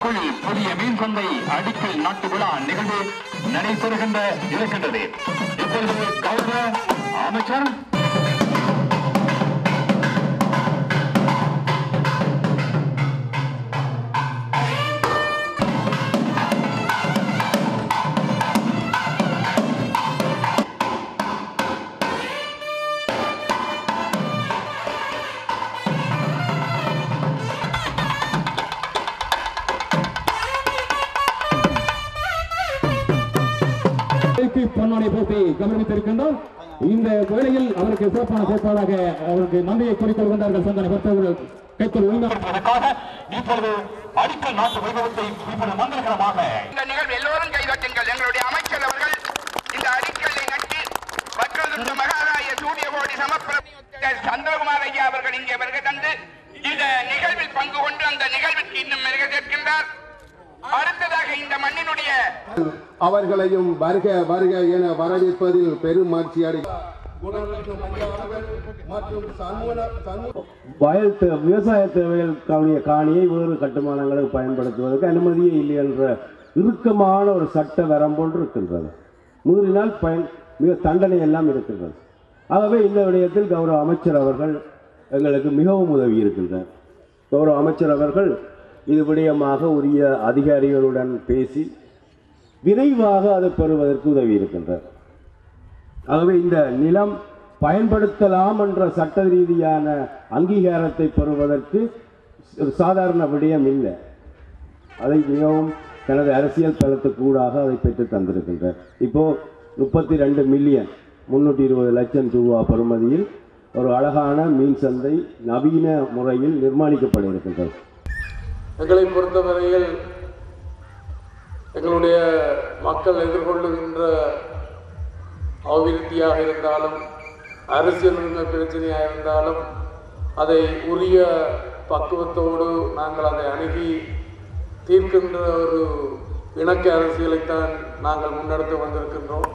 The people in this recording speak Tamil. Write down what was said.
புதிய மீன் சந்தை அடிக்கல் நாட்டு விழா நிகழ்வு நடைபெறுகின்ற இருக்கின்றது. இப்பொழுது கௌரவ அமைச்சர் பொன்னாடை போட்டி கவனித்திருக்கின்றோம். இந்த வேளையில் அவருக்கு சிறப்பான செயற்பாடாக அவருக்கு நன்றியை கூறிக்கொள்கின்றார்கள். சொந்தனை பொறுத்தவர்கள் கைத்தொல் ஒழுங்காக இப்பொழுது அடிக்கல் நாட்டு வைபவத்தை மங்களகரமாக இந்த நிகழ்வு எல்லோரும் கைதட்டுங்கள். எங்களுடைய அமைச்சர் அவர்கள் இந்த அடிக்கலை நட்டி வக்ரதுண்ட மகாராய சூரியகோடி சமப்பிரபு சந்திரகுமார் ஐயா அவர்கள் இங்கே வருகை தந்து இந்த நிகழ்வில் பங்கு கொண்டு அந்த நிகழ்வுக்கு இன்னும் மிக சேர்க்கின்றார். அடுத்ததாக இந்த மண்ணினுடைய அவர்களையும் வருக வருக என வரவேற்பதில் பெரும் மகிழ்ச்சி அடைகிறார். விவசாய தேவைகளுக்கான காணியை வேறு கட்டுமானங்களுக்கு பயன்படுத்துவதற்கு அனுமதியே இல்லை என்ற இறுக்கமான ஒரு சட்ட வரம்போன்று இருக்கின்றது. மீறினால் மிக தண்டனை எல்லாம் இருக்கின்றது. ஆகவே இந்த விடயத்தில் கௌரவ அமைச்சர் அவர்கள் எங்களுக்கு மிகவும் உதவி இருக்கின்றார். கௌரவ அமைச்சர் அவர்கள் இது விடயமாக உரிய அதிகாரிகளுடன் பேசி விரைவாக அதை பெறுவதற்கு உதவி இருக்கின்றார். ஆகவே இந்த நிலம் பயன்படுத்தலாம் என்ற சட்ட ரீதியான அங்கீகாரத்தை பெறுவதற்கு சாதாரண விடயம் இல்லை. அதை மிகவும் தனது அரசியல் தளத்துக்கூடாக அதை பெற்று தந்திருக்கின்றார். இப்போது 32,320,00,000 ரூபா பெறுமதியில் ஒரு அழகான மீன் சந்தை நவீன முறையில் நிர்மாணிக்கப்பட இருக்கின்றது. எங்களை பொறுத்தவரையில் எங்களுடைய மக்கள் எதிர்கொள்ளுகின்ற அபிவிருத்தியாக இருந்தாலும் அரசியல் உரிமை பிரச்சனையாக இருந்தாலும் அதை உரிய பக்குவத்தோடு நாங்கள் அதை அணுகி தீர்க்கின்ற ஒரு இணக்க அரசியலைத்தான் நாங்கள் முன்னெடுத்து வந்திருக்கின்றோம்.